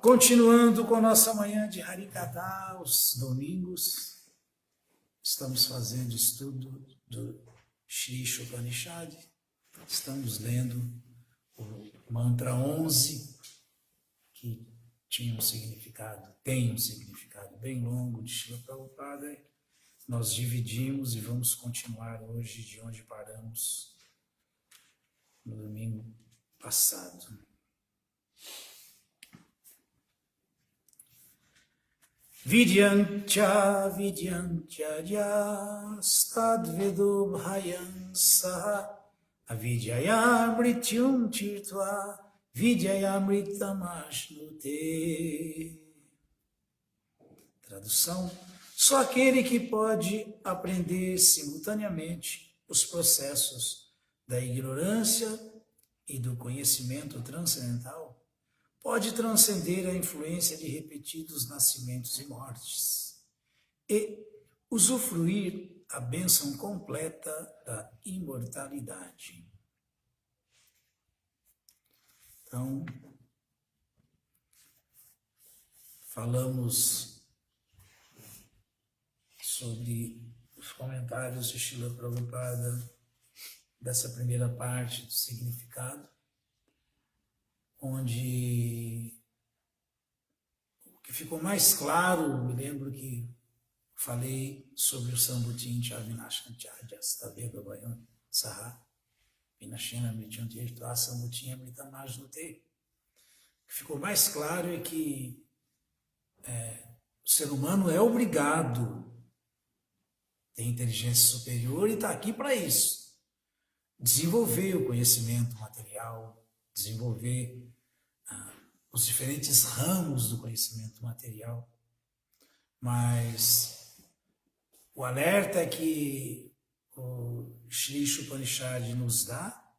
Continuando com nossa manhã de Harikata, os domingos, estamos fazendo estudo do Shri Upanishad, estamos lendo o mantra 11, que tem um significado bem longo de Srila Prabhupada. Nós dividimos e vamos continuar hoje de onde paramos no domingo passado. Vidyancha yastadvedo bhayam saha avidyaya mrityum tirtva vidyaya mritamashnute. Tradução: só aquele que pode aprender simultaneamente os processos da ignorância e do conhecimento transcendental pode transcender a influência de repetidos nascimentos e mortes e usufruir a bênção completa da imortalidade. Então, falamos sobre os comentários de Srila Prabhupada dessa primeira parte do significado, onde o que ficou mais claro, me lembro que falei sobre o Sambutin Chavinashanchadyastavega Vayam Saha Vinashena Mrityuntirtva Sambutin Amritamajnute. O que ficou mais claro é que o ser humano é obrigado, tem inteligência superior e está aqui para isso. Desenvolver o conhecimento material, desenvolver os diferentes ramos do conhecimento material, mas o alerta que o Shri Upanishad nos dá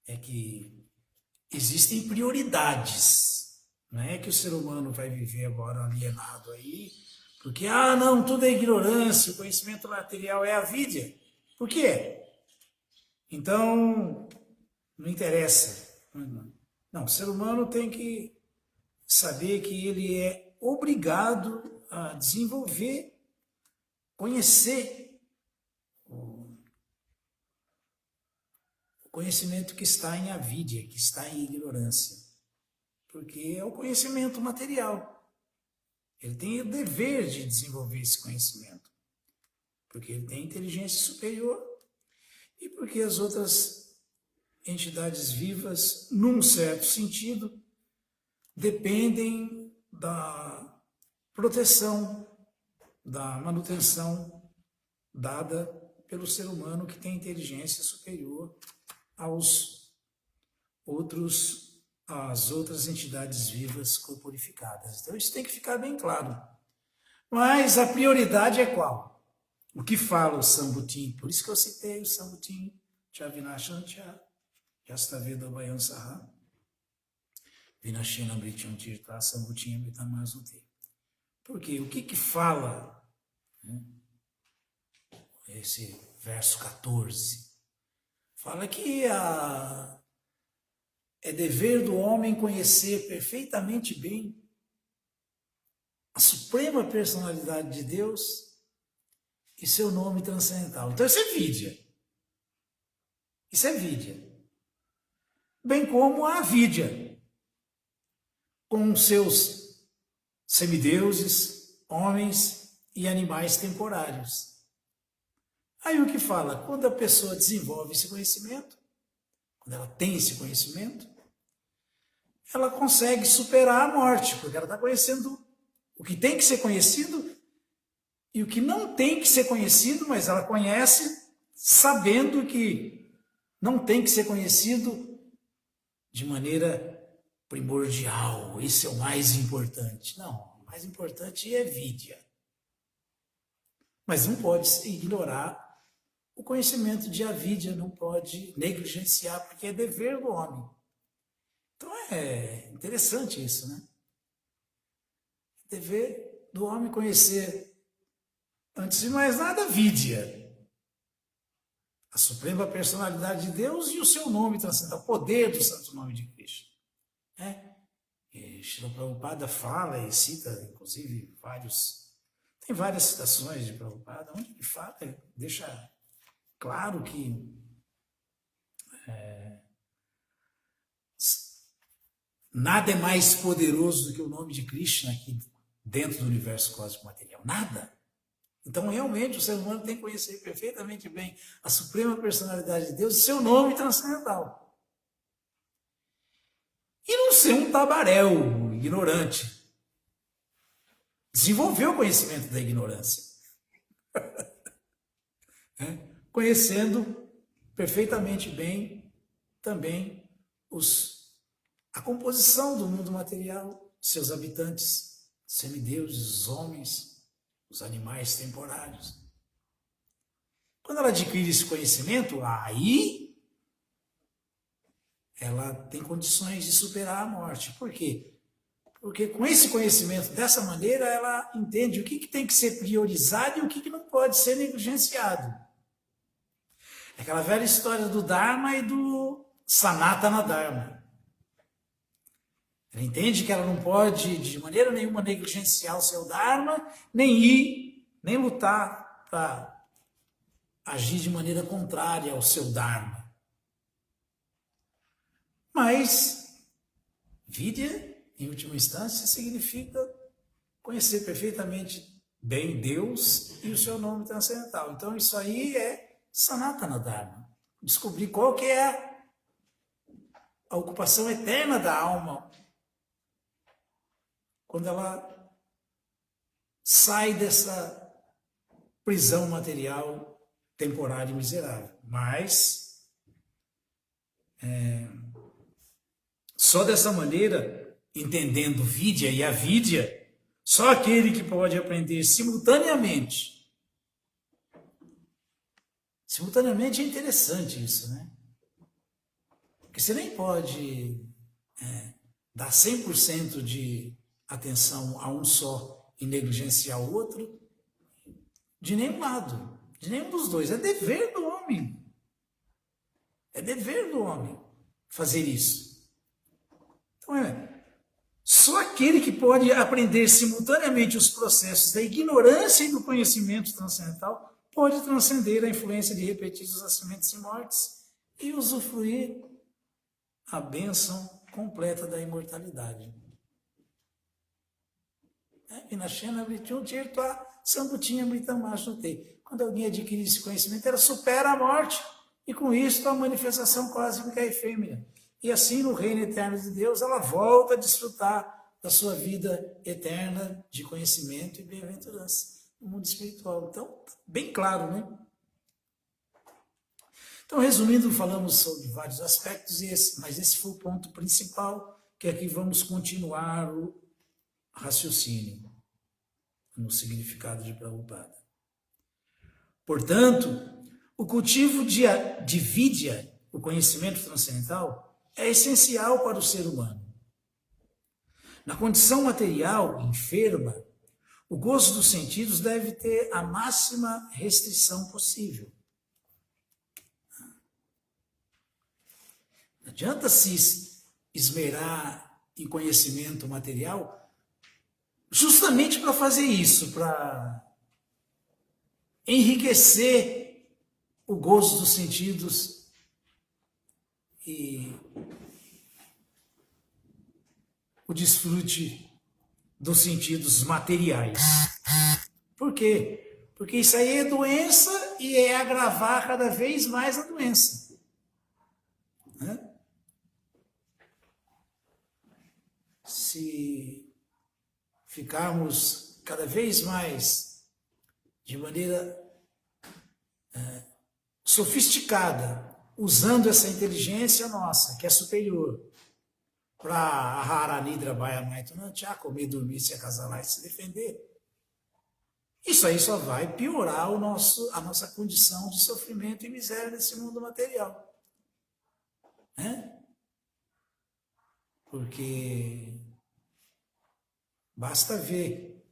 é que existem prioridades. Não é que o ser humano vai viver agora alienado aí, porque, não, tudo é ignorância, o conhecimento material é avidya. Por quê? Então, não interessa. Não, o ser humano tem que saber que ele é obrigado a desenvolver, conhecer o conhecimento que está em avidya, que está em ignorância, porque é o conhecimento material. Ele tem o dever de desenvolver esse conhecimento, porque ele tem inteligência superior e porque as outras entidades vivas, num certo sentido, dependem da proteção, da manutenção dada pelo ser humano que tem inteligência superior às outras entidades vivas corporificadas. Então isso tem que ficar bem claro. Mas a prioridade é qual? O que fala o Sambutin? Por isso que eu citei o Sambutin Chavinashancha Yastaveda Vayam Saha Vinashena Mrityum Tirtha Sambutin Amritamajnute. Porque o que fala, esse verso 14? Fala que é dever do homem conhecer perfeitamente bem a suprema personalidade de Deus e seu nome transcendental. Então isso é vidya. Isso é vidya. Bem como a avidya, com seus semideuses, homens e animais temporários. Aí o que fala? Quando a pessoa desenvolve esse conhecimento, quando ela tem esse conhecimento, ela consegue superar a morte, porque ela está conhecendo o que tem que ser conhecido e o que não tem que ser conhecido, mas ela conhece sabendo que não tem que ser conhecido de maneira primordial. Isso é o mais importante. Não, o mais importante é vidya. Mas não pode ignorar o conhecimento de avidya, não pode negligenciar, porque é dever do homem. Então é interessante isso, né? É dever do homem conhecer, antes de mais nada, a vidya, a suprema personalidade de Deus e o seu nome transcendental, o poder do santo nome de Krishna. Srila Prabhupada fala e cita, inclusive, tem várias citações de Prabhupada, onde ele fala, deixa claro que nada é mais poderoso do que o nome de Krishna aqui dentro do universo cósmico material. Nada. Então, realmente, o ser humano tem que conhecer perfeitamente bem a suprema personalidade de Deus e seu nome transcendental. E não ser um tabaréu ignorante. Desenvolver o conhecimento da ignorância. Conhecendo perfeitamente bem também a composição do mundo material, seus habitantes, semideuses, os homens, os animais temporários. Quando ela adquire esse conhecimento, aí ela tem condições de superar a morte. Por quê? Porque com esse conhecimento, dessa maneira, ela entende o que tem que ser priorizado e o que não pode ser negligenciado. É aquela velha história do Dharma e do Sanatana Dharma. Ela entende que ela não pode, de maneira nenhuma, negligenciar o seu Dharma, nem lutar para agir de maneira contrária ao seu Dharma. Mas, Vidya, em última instância, significa conhecer perfeitamente bem Deus e o seu nome transcendental. Então, isso aí é Sanatana Dharma. Descobrir qual que é a ocupação eterna da alma quando ela sai dessa prisão material temporária e miserável. Mas, só dessa maneira, entendendo Vidya e Avidya, só aquele que pode aprender simultaneamente. Simultaneamente é interessante isso, né? Porque você nem pode dar 100% de atenção a um só e negligenciar o outro de nenhum lado, de nenhum dos dois. É dever do homem. É dever do homem fazer isso. Então só aquele que pode aprender simultaneamente os processos da ignorância e do conhecimento transcendental pode transcender a influência de repetidos nascimentos e mortes e usufruir a bênção completa da imortalidade. Vinashena Vrityum Tirtva Sambutinha Mritamashute. Quando alguém adquire esse conhecimento, ela supera a morte e com isso a manifestação cósmica efêmera. E assim, no reino eterno de Deus, ela volta a desfrutar da sua vida eterna de conhecimento e bem-aventurança no mundo espiritual. Então, bem claro, né? Então, resumindo, falamos sobre vários aspectos, mas esse foi o ponto principal, que aqui vamos continuar o raciocínio no significado de Prabhupada. Portanto, o cultivo de Vidya, o conhecimento transcendental, é essencial para o ser humano. Na condição material, enferma, o gozo dos sentidos deve ter a máxima restrição possível. Não adianta se esmerar em conhecimento material justamente para fazer isso, para enriquecer o gozo dos sentidos e o desfrute dos sentidos materiais. Por quê? Porque isso aí é doença e é agravar cada vez mais a doença. Se ficarmos cada vez mais de maneira sofisticada, usando essa inteligência nossa, que é superior, para ahara, nidra, bhaya, maitunancha, comer, dormir, se acasalar e se defender, isso aí só vai piorar a nossa condição de sofrimento e miséria nesse mundo material. Porque basta ver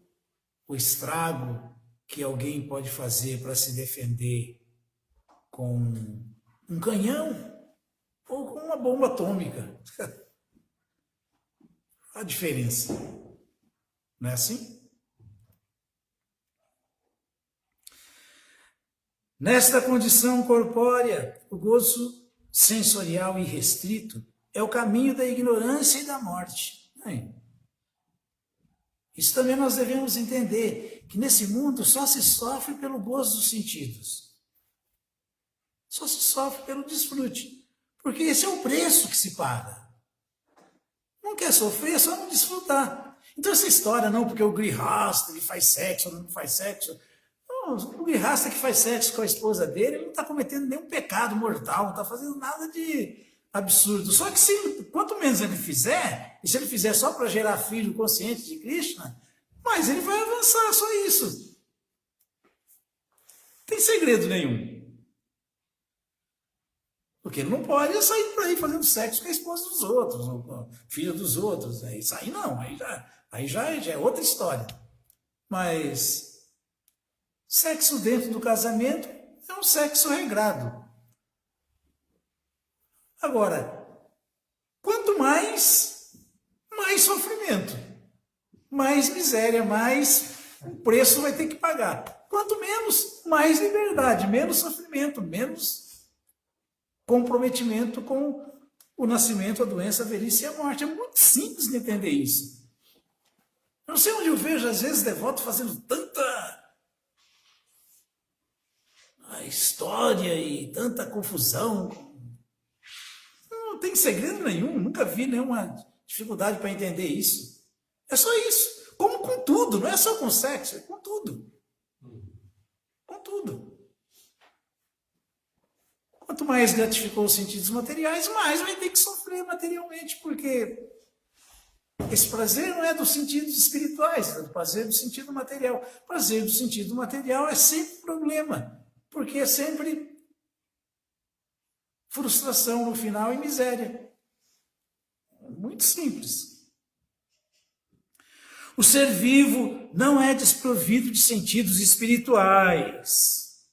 o estrago que alguém pode fazer para se defender com um canhão ou com uma bomba atômica. Qual a diferença? Não é assim? Nesta condição corpórea, o gozo sensorial irrestrito é o caminho da ignorância e da morte. Isso também nós devemos entender, que nesse mundo só se sofre pelo gozo dos sentidos. Só se sofre pelo desfrute. Porque esse é o preço que se paga. Não quer sofrer, é só não desfrutar. Então essa história, não, porque o grihasta, ele faz sexo ou não faz sexo. Não, o grihasta que faz sexo com a esposa dele, ele não está cometendo nenhum pecado mortal, não está fazendo nada de absurdo. Só que quanto menos ele fizer, e se ele fizer só para gerar filho consciente de Krishna, mais ele vai avançar, só isso. Não tem segredo nenhum. Porque ele não pode sair por aí fazendo sexo com a esposa dos outros, ou com a filha dos outros. Isso aí não, aí já é outra história. Mas sexo dentro do casamento é um sexo regrado. Agora, quanto mais sofrimento, mais miséria, mais o preço vai ter que pagar. Quanto menos, mais liberdade, menos sofrimento, menos comprometimento com o nascimento, a doença, a velhice e a morte. É muito simples de entender isso. Eu não sei onde eu vejo, às vezes, devoto fazendo tanta história e tanta confusão. Não tem segredo nenhum, nunca vi nenhuma dificuldade para entender isso. É só isso. Como com tudo, não é só com sexo, é com tudo. Com tudo. Quanto mais gratificou os sentidos materiais, mais vai ter que sofrer materialmente, porque esse prazer não é dos sentidos espirituais, é do prazer do sentido material. O prazer do sentido material é sempre problema, porque é sempre frustração no final e miséria. Muito simples. O ser vivo não é desprovido de sentidos espirituais.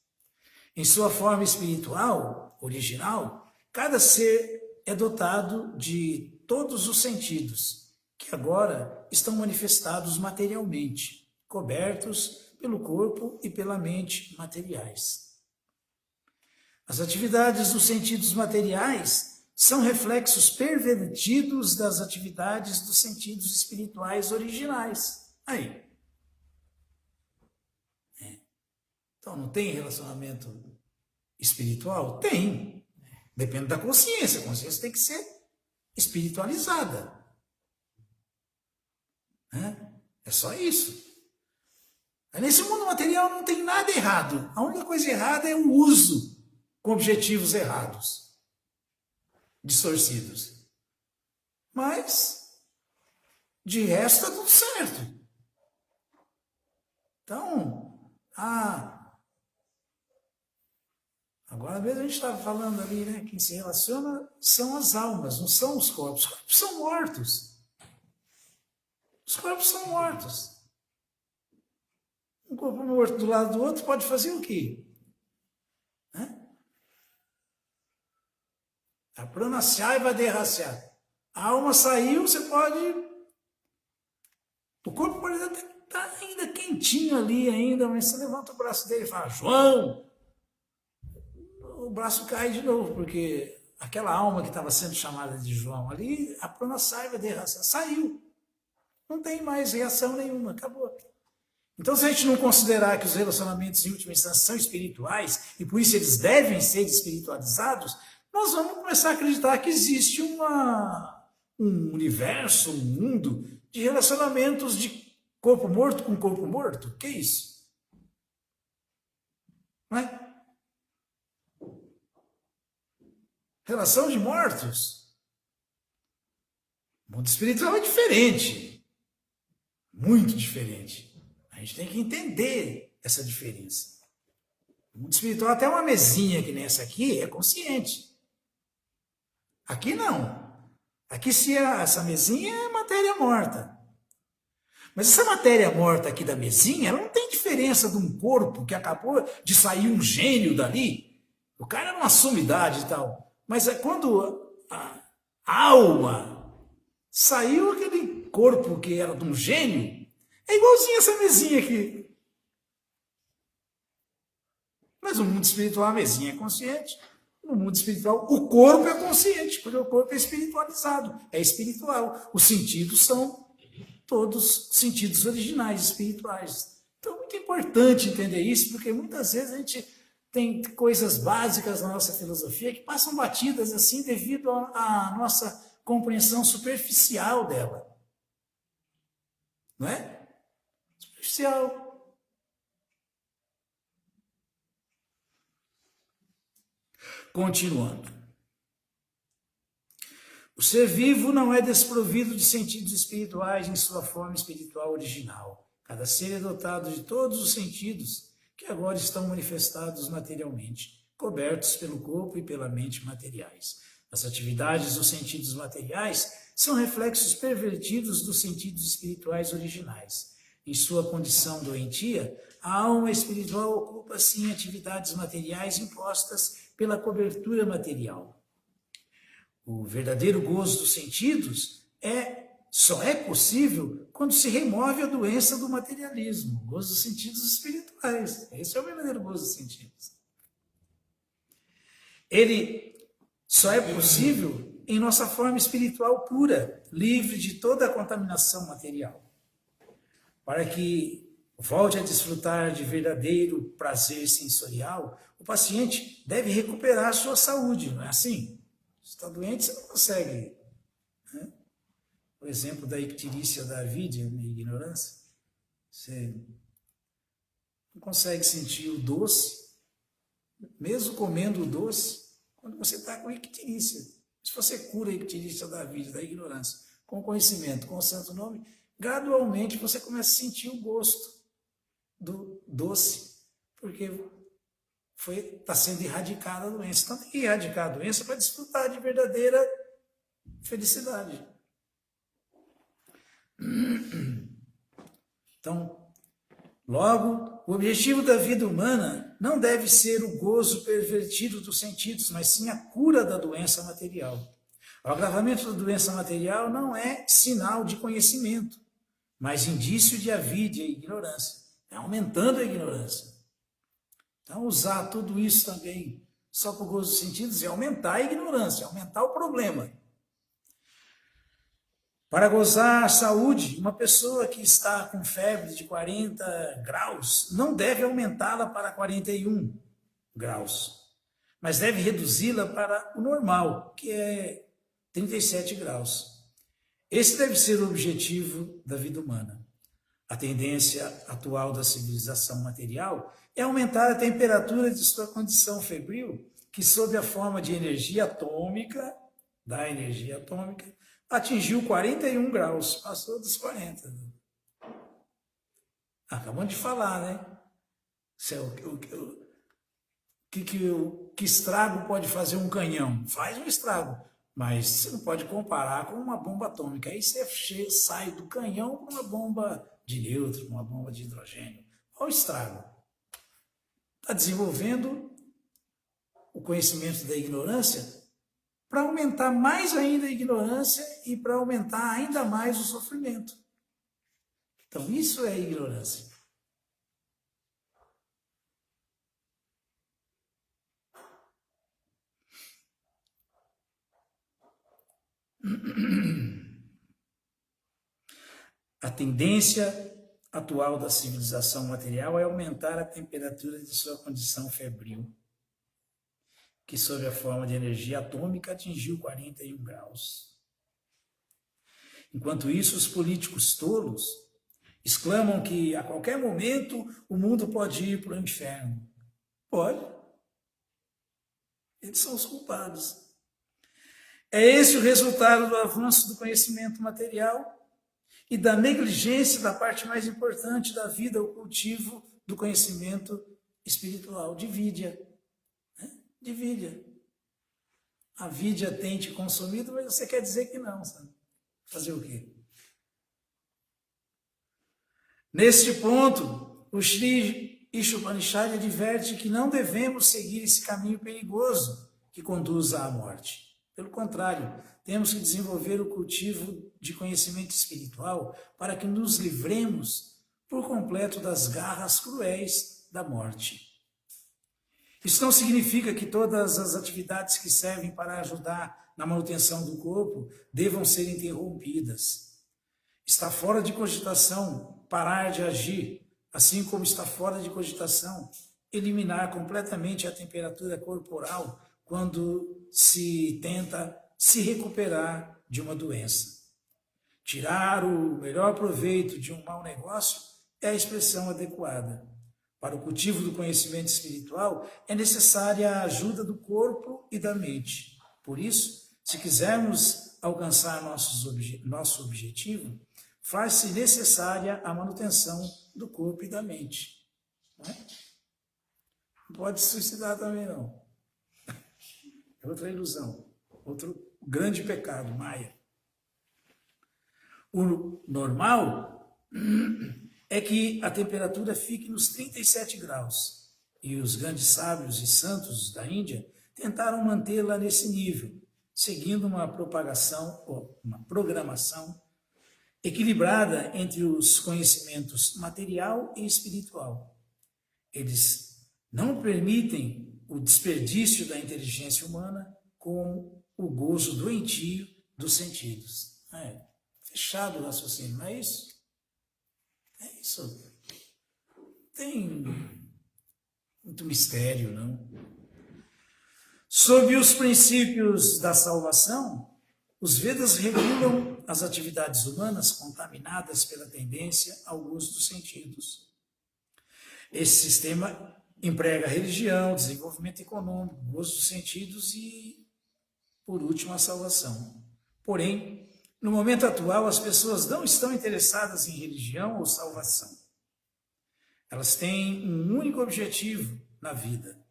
Em sua forma espiritual, original, cada ser é dotado de todos os sentidos, que agora estão manifestados materialmente, cobertos pelo corpo e pela mente materiais. As atividades dos sentidos materiais são reflexos pervertidos das atividades dos sentidos espirituais originais. Aí. Então, não tem relacionamento espiritual? Tem. Depende da consciência. A consciência tem que ser espiritualizada. É só isso. Nesse mundo material não tem nada errado. A única coisa errada é o uso com objetivos errados, distorcidos. Mas, de resto, está tudo certo. Então, agora mesmo a gente estava falando ali, né? Quem se relaciona são as almas, não são os corpos. Os corpos são mortos. Os corpos são mortos. Um corpo morto do lado do outro pode fazer o quê? A pranasya vai derraciar. A alma saiu, você pode... O corpo pode até estar ainda quentinho ali ainda, mas você levanta o braço dele e fala, João! O braço cai de novo, porque aquela alma que estava sendo chamada de João ali, a pranasya vai derraciar. Saiu. Não tem mais reação nenhuma, acabou. Então, se a gente não considerar que os relacionamentos em última instância são espirituais, e por isso eles devem ser espiritualizados, nós vamos começar a acreditar que existe um universo, um mundo de relacionamentos de corpo morto com corpo morto. Que é isso? Não é? Relação de mortos. O mundo espiritual é diferente. Muito diferente. A gente tem que entender essa diferença. O mundo espiritual, até uma mesinha que nem essa aqui, é consciente. Aqui não. Aqui se essa mesinha é matéria morta. Mas essa matéria morta aqui da mesinha, ela não tem diferença de um corpo que acabou de sair um gênio dali. O cara era uma sumidade e tal. Mas é quando a alma saiu aquele corpo que era de um gênio, é igualzinho essa mesinha aqui. Mas no mundo espiritual a mesinha é consciente. No mundo espiritual o corpo é consciente, porque o corpo é espiritualizado, é espiritual. Os sentidos são todos sentidos originais, espirituais. Então é muito importante entender isso, porque muitas vezes a gente tem coisas básicas na nossa filosofia que passam batidas assim devido à nossa compreensão superficial dela. Não é? Superficial. Continuando. O ser vivo não é desprovido de sentidos espirituais em sua forma espiritual original. Cada ser é dotado de todos os sentidos que agora estão manifestados materialmente, cobertos pelo corpo e pela mente materiais. As atividades dos sentidos materiais são reflexos pervertidos dos sentidos espirituais originais. Em sua condição doentia, a alma espiritual ocupa, sim, atividades materiais impostas pela cobertura material. O verdadeiro gozo dos sentidos só é possível quando se remove a doença do materialismo, o gozo dos sentidos espirituais. Esse é o verdadeiro gozo dos sentidos. Ele só é possível em nossa forma espiritual pura, livre de toda a contaminação material. Para que volte a desfrutar de verdadeiro prazer sensorial, o paciente deve recuperar a sua saúde, não é assim? Se está doente, você não consegue. Né? O exemplo da icterícia da avidia, na ignorância, você não consegue sentir o doce, mesmo comendo o doce, quando você está com icterícia. Se você cura a icterícia da avidia, da ignorância, com conhecimento, com o santo nome, gradualmente você começa a sentir o gosto do doce, porque está sendo erradicada a doença. Então tem que erradicar a doença para desfrutar de verdadeira felicidade. Então, logo, o objetivo da vida humana não deve ser o gozo pervertido dos sentidos, mas sim a cura da doença material. O agravamento da doença material não é sinal de conhecimento, mas indício de avidia e ignorância. É aumentando a ignorância. Então, usar tudo isso também só para o gozo dos sentidos é aumentar a ignorância, aumentar o problema. Para gozar a saúde, uma pessoa que está com febre de 40 graus não deve aumentá-la para 41 graus, mas deve reduzi-la para o normal, que é 37 graus. Esse deve ser o objetivo da vida humana. A tendência atual da civilização material é aumentar a temperatura de sua condição febril, que sob a forma de energia atômica, atingiu 41 graus, passou dos 40. Acabamos de falar, né? Que estrago pode fazer um canhão? Faz um estrago, mas você não pode comparar com uma bomba atômica. Aí você sai do canhão para uma bomba de nêutron, uma bomba de hidrogênio. Olha o estrago. Está desenvolvendo o conhecimento da ignorância para aumentar mais ainda a ignorância e para aumentar ainda mais o sofrimento. Então, isso é ignorância. A tendência atual da civilização material é aumentar a temperatura de sua condição febril, que sob a forma de energia atômica atingiu 41 graus. Enquanto isso, os políticos tolos exclamam que a qualquer momento o mundo pode ir para o inferno. Pode. Eles são os culpados. É esse o resultado do avanço do conhecimento material e da negligência da parte mais importante da vida, o cultivo do conhecimento espiritual, de vidya. De vidya. A vidya tem te consumido, mas você quer dizer que não, sabe? Fazer o quê? Neste ponto, o Sri Ishopanishad adverte que não devemos seguir esse caminho perigoso que conduz à morte. Pelo contrário, temos que desenvolver o cultivo de conhecimento espiritual para que nos livremos por completo das garras cruéis da morte. Isso não significa que todas as atividades que servem para ajudar na manutenção do corpo devam ser interrompidas. Está fora de cogitação parar de agir, assim como está fora de cogitação eliminar completamente a temperatura corporal quando se tenta se recuperar de uma doença. Tirar o melhor proveito de um mau negócio é a expressão adequada. Para o cultivo do conhecimento espiritual, é necessária a ajuda do corpo e da mente. Por isso, se quisermos alcançar nosso objetivo, faz-se necessária a manutenção do corpo e da mente. Não é? Não pode se suicidar também, não. É outra ilusão, outro grande pecado, maia. O normal é que a temperatura fique nos 37 graus. E os grandes sábios e santos da Índia tentaram mantê-la nesse nível, seguindo uma programação equilibrada entre os conhecimentos material e espiritual. Eles não permitem o desperdício da inteligência humana com o gozo doentio dos sentidos. Fechado o raciocínio, não é isso? É isso. Tem muito mistério, não? Sob os princípios da salvação, os Vedas regulam as atividades humanas contaminadas pela tendência ao gozo dos sentidos. Esse sistema emprega religião, desenvolvimento econômico, gozo dos sentidos e, por último, a salvação. Porém, no momento atual, as pessoas não estão interessadas em religião ou salvação. Elas têm um único objetivo na vida: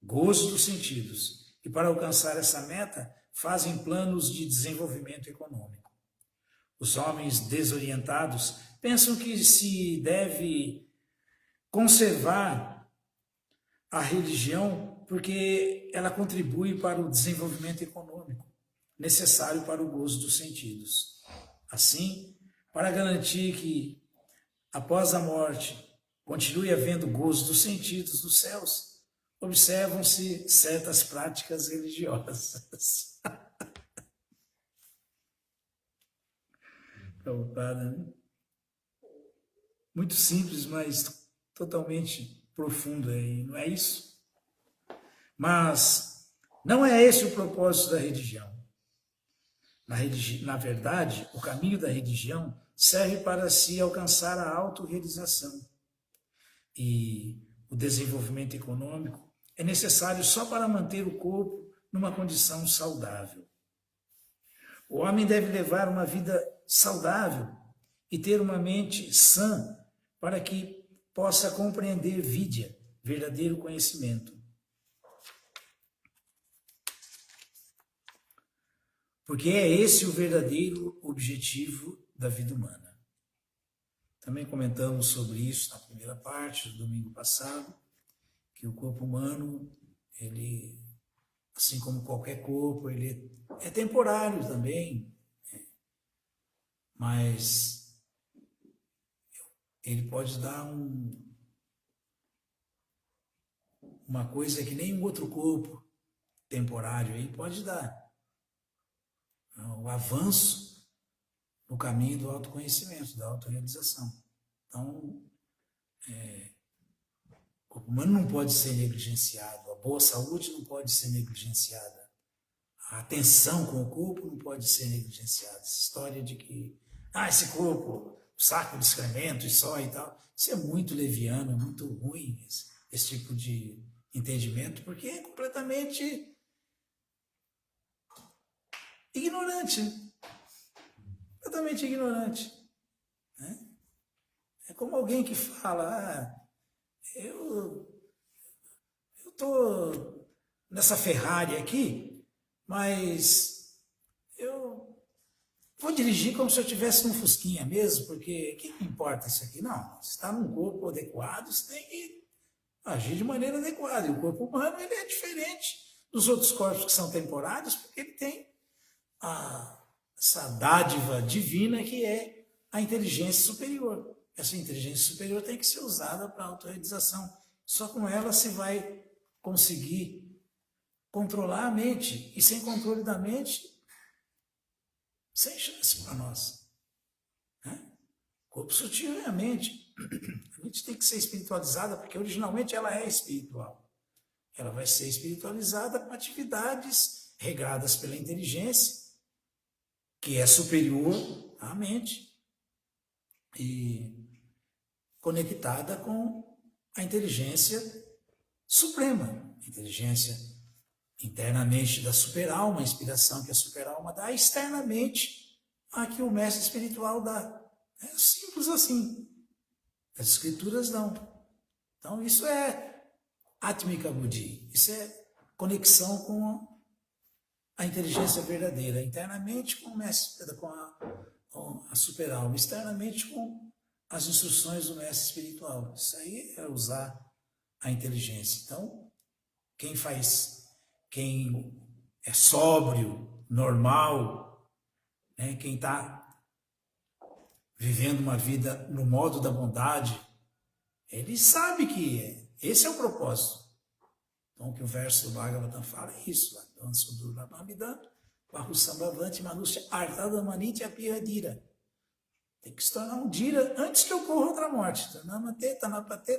gozo dos sentidos. E para alcançar essa meta, fazem planos de desenvolvimento econômico. Os homens desorientados pensam que se deve conservar a religião porque ela contribui para o desenvolvimento econômico, necessário para o gozo dos sentidos. Assim, para garantir que, após a morte, continue havendo gozo dos sentidos dos céus, observam-se certas práticas religiosas. Prabhupada, né? Muito simples, mas totalmente profundo, não é isso? Mas não é esse o propósito da religião. Na verdade, o caminho da religião serve para se alcançar a autorrealização. E o desenvolvimento econômico é necessário só para manter o corpo numa condição saudável. O homem deve levar uma vida saudável e ter uma mente sã para que possa compreender vidya, verdadeiro conhecimento. Porque é esse o verdadeiro objetivo da vida humana. Também comentamos sobre isso na primeira parte do domingo passado, que o corpo humano, ele, assim como qualquer corpo, ele é temporário também, mas ele pode dar uma coisa que nem um outro corpo temporário aí pode dar. O avanço no caminho do autoconhecimento, da autorrealização. Então, o corpo humano não pode ser negligenciado, a boa saúde não pode ser negligenciada, a atenção com o corpo não pode ser negligenciada. Essa história de que, esse corpo, saco de excremento e só e tal, isso é muito leviano, é muito ruim esse tipo de entendimento, porque é completamente ignorante, completamente ignorante. Né? É como alguém que fala, eu estou nessa Ferrari aqui, mas eu vou dirigir como se eu estivesse num Fusquinha mesmo, porque o que importa isso aqui? Não, você está num corpo adequado, você tem que agir de maneira adequada. E o corpo humano ele é diferente dos outros corpos que são temporários, porque ele tem essa dádiva divina que é a inteligência superior. Essa inteligência superior tem que ser usada para a autorrealização. Só com ela se vai conseguir controlar a mente. E sem controle da mente, sem chance para nós. Né? O corpo sutil é a mente. A mente tem que ser espiritualizada, porque originalmente ela é espiritual. Ela vai ser espiritualizada com atividades regradas pela inteligência, que é superior à mente, e conectada com a inteligência suprema, a inteligência internamente da superalma, a inspiração que a superalma dá, externamente a que o mestre espiritual dá. É simples assim. As escrituras dão. Então isso é Atmika Buddhi, isso é conexão com a inteligência verdadeira, internamente com o mestre, com a superalma, externamente com as instruções do mestre espiritual. Isso aí é usar a inteligência. Então, quem é sóbrio, normal, né, quem está vivendo uma vida no modo da bondade, ele sabe que esse é o propósito. Então, o que o verso do Bhagavatam fala é isso. Tem que se tornar um Dira antes que ocorra outra morte.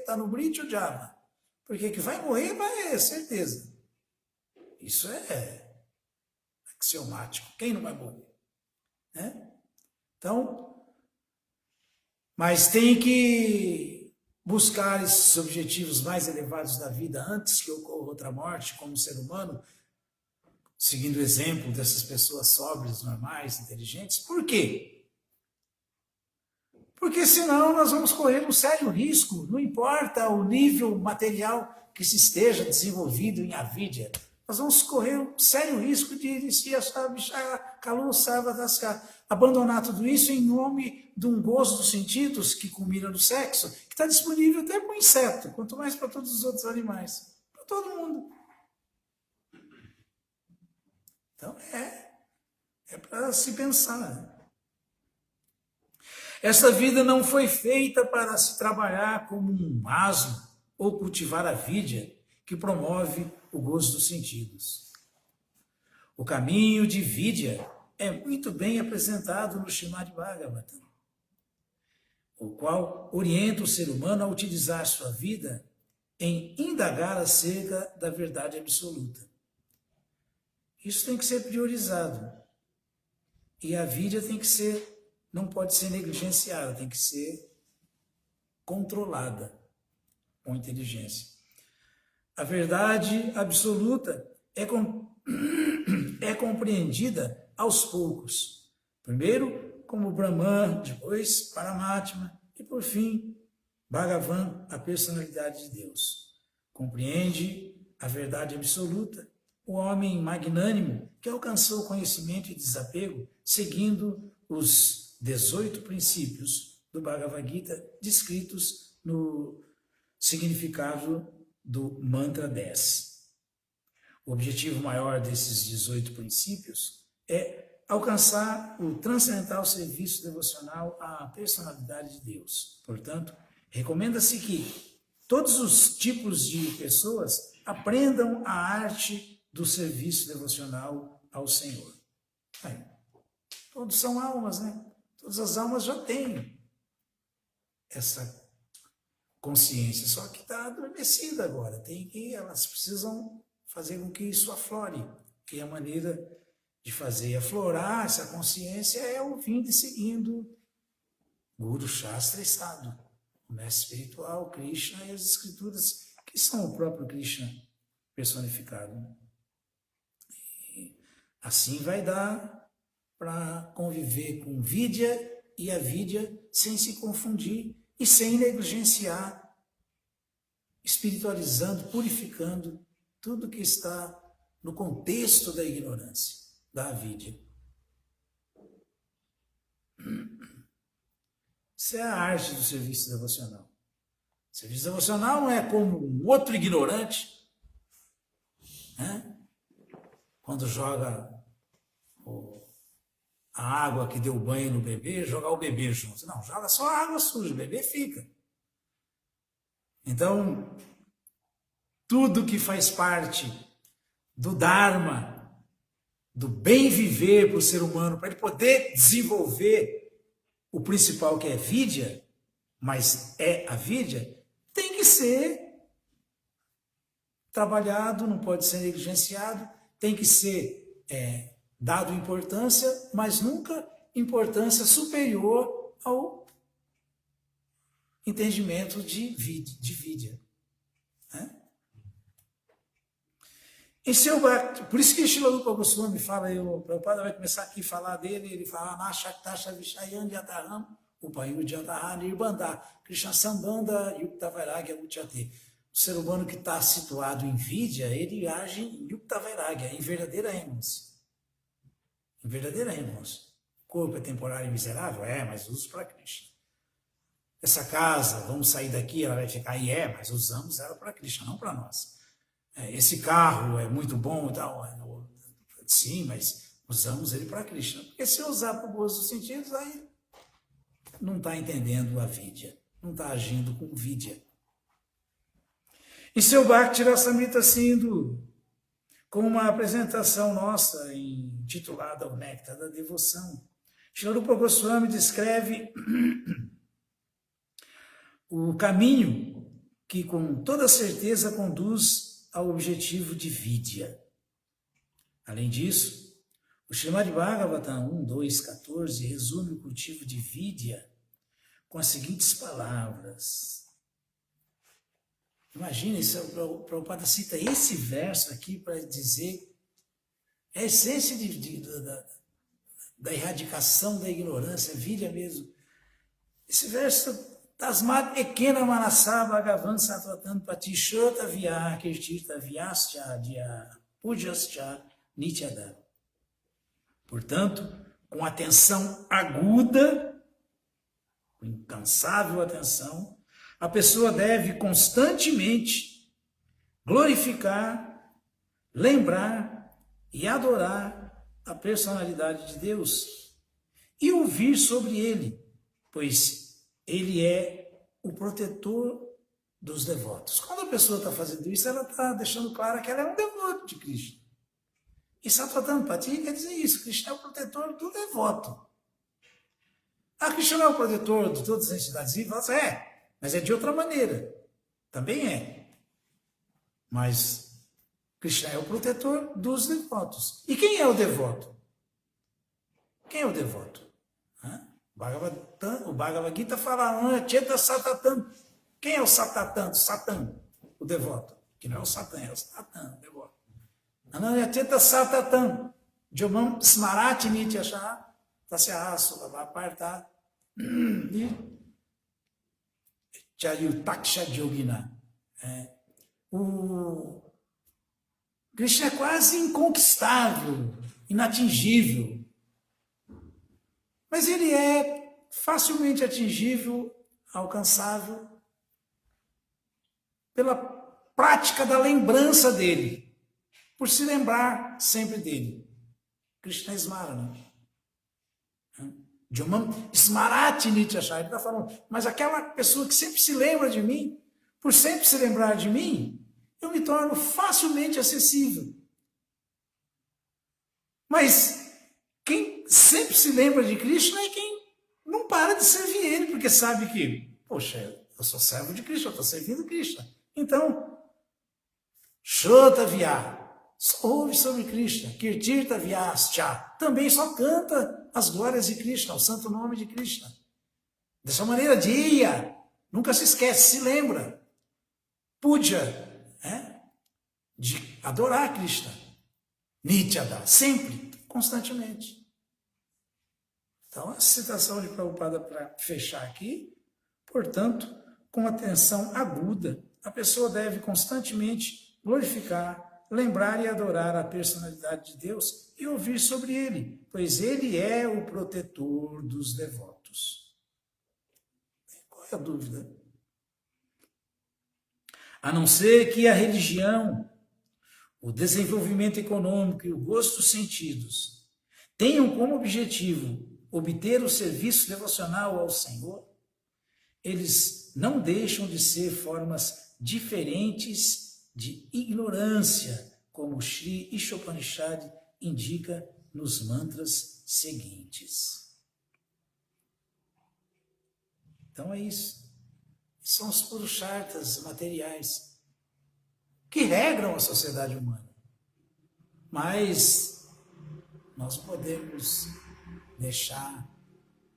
Tá no Britio Java. Porque que vai morrer, vai, é certeza. Isso é axiomático. Quem não vai morrer? Né? Então, mas tem que buscar esses objetivos mais elevados da vida antes que ocorra outra morte, como ser humano, seguindo o exemplo dessas pessoas sóbrias, normais, inteligentes. Por quê? Porque senão nós vamos correr um sério risco, não importa o nível material que se esteja desenvolvido em avidya, nós vamos correr um sério risco de abandonar tudo isso em nome de um gozo dos sentidos que culmina no sexo, que está disponível até para o inseto, quanto mais para todos os outros animais, para todo mundo. Então é para se pensar. Essa vida não foi feita para se trabalhar como um asno ou cultivar a vidya que promove o gozo dos sentidos. O caminho de vidya é muito bem apresentado no Srimad Bhagavatam, o qual orienta o ser humano a utilizar sua vida em indagar acerca da verdade absoluta. Isso tem que ser priorizado. E a vidya não pode ser negligenciada, tem que ser controlada com inteligência. A verdade absoluta é compreendida aos poucos. Primeiro, como Brahman, depois Paramatma e, por fim, Bhagavan, a personalidade de Deus. Compreende a verdade absoluta o homem magnânimo que alcançou o conhecimento e desapego seguindo os 18 princípios do Bhagavad Gita descritos no significado do mantra 10. O objetivo maior desses 18 princípios é alcançar o transcendental serviço devocional à personalidade de Deus. Portanto, recomenda-se que todos os tipos de pessoas aprendam a arte do serviço devocional ao Senhor. Aí, todos são almas, né? Todas as almas já têm essa consciência, só que está adormecida agora. Elas precisam fazer com que isso aflore. E a maneira de fazer aflorar essa consciência é ouvindo e seguindo Guru, Shastra e Sadhu, o mestre espiritual, Krishna e as escrituras, que são o próprio Krishna personificado. E assim vai dar para conviver com vidya e avidya sem se confundir e sem negligenciar, espiritualizando, purificando tudo que está no contexto da ignorância, da avidya. Isso é a arte do serviço devocional. O serviço devocional não é como um outro ignorante, né, quando joga a água que deu banho no bebê, jogar o bebê junto. Não, joga só a água suja, o bebê fica. Então, tudo que faz parte do Dharma, do bem viver para o ser humano, para ele poder desenvolver o principal que é vidya, mas é a vidya, tem que ser trabalhado, não pode ser negligenciado, tem que ser dado importância, mas nunca importância superior ao entendimento de vidya. Né? Em seu Bhakti, por isso que Srila Rupa Goswami fala, o Prabhupada vai começar aqui a falar dele, ele fala, Nashaktasha Vishayan Yataham, Upayudhyataha Nirbandha, Krishna Sambandha Yukta Vairagya Uchate. O ser humano que está situado em vidya, ele age em Yukta Vairagya, em verdadeira renúncia. Em verdadeira renúncia. O corpo é temporário e miserável? Mas uso para Krishna. Essa casa, vamos sair daqui, ela vai ficar aí? Mas usamos ela para Krishna, não para nós. Esse carro é muito bom e tal. Sim, mas usamos ele para Krishna. Porque se usar para o gozo dos sentidos, aí não está entendendo a vidya. Não está agindo com vidya. Em seu Bhakti Rasamrita Sindhu, com uma apresentação nossa intitulada O Néctar da Devoção, Srila Rupa Goswami descreve o caminho que com toda certeza conduz ao objetivo de vidya. Além disso, o Srimad Bhagavatam 1.2.14 resume o cultivo de vidya com as seguintes palavras. Imagina, o Prabhupada cita esse verso aqui para dizer a essência da erradicação da ignorância, vidya mesmo. Esse verso, Tasmad ekena manasa bhagavan satvatan patishota vya kirtirta vyascha dia pujascha nityada. Portanto, com atenção aguda, com incansável atenção, a pessoa deve constantemente glorificar, lembrar e adorar a personalidade de Deus e ouvir sobre ele, pois ele é o protetor dos devotos. Quando a pessoa está fazendo isso, ela está deixando claro que ela é um devoto de Krishna. E Sattvatam Pati quer dizer isso, Krishna é o protetor do devoto. Krishna não é o protetor de todas as entidades vivas? Mas é de outra maneira. Também é. Mas Krishna é o protetor dos devotos. E quem é o devoto? Quem é o devoto? O Bhagavad Gita fala, Cheta Satatam. Quem é o Satatam? Satã, o devoto. Que não é o Satã, é o Satã, o devoto. Cheta Satatam. Jomam Smarati Nityasha. Tasya Asula Parta. Chayutaksha Yogina. O Krishna é quase inconquistável, inatingível. Mas ele é facilmente atingível, alcançável, pela prática da lembrança dele, por se lembrar sempre dele. Krishna Smarana. Jomam Smarati Nityasha. Ele está falando, mas aquela pessoa que sempre se lembra de mim, por sempre se lembrar de mim, eu me torno facilmente acessível. Mas quem sempre se lembra de Krishna é quem não para de servir ele, porque sabe que, poxa, eu sou servo de Krishna, eu estou servindo Krishna. Então, Shrota Vya, só ouve sobre Krishna. Kirtirta Vyascha, também só canta as glórias de Krishna, o santo nome de Krishna. Dessa maneira, dia, nunca se esquece, se lembra. Puja, de adorar Krishna. Nityada, sempre, constantemente. Então, a citação de Prabhupada para fechar aqui, portanto, com atenção aguda, a pessoa deve constantemente glorificar, lembrar e adorar a personalidade de Deus e ouvir sobre ele, pois ele é o protetor dos devotos. Qual é a dúvida? A não ser que a religião o desenvolvimento econômico e o gosto dos sentidos tenham como objetivo obter o serviço devocional ao Senhor, eles não deixam de ser formas diferentes de ignorância, como o Sri Ishopanishad indica nos mantras seguintes. Então é isso. São os purusharthas materiais que regram a sociedade humana. Mas nós podemos deixar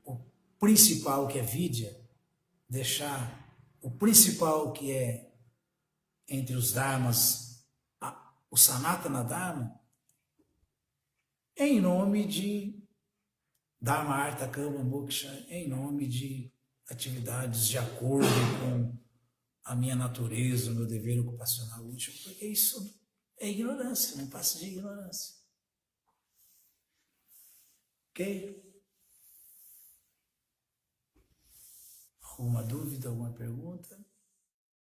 o principal, que é vidya, deixar o principal, que é entre os dharmas, o Sanatana Dharma, em nome de Dharma, Artha, Kama, Moksha, em nome de atividades de acordo com a minha natureza, o meu dever ocupacional útil, porque isso é ignorância, não passa de ignorância. Ok? Alguma dúvida, alguma pergunta?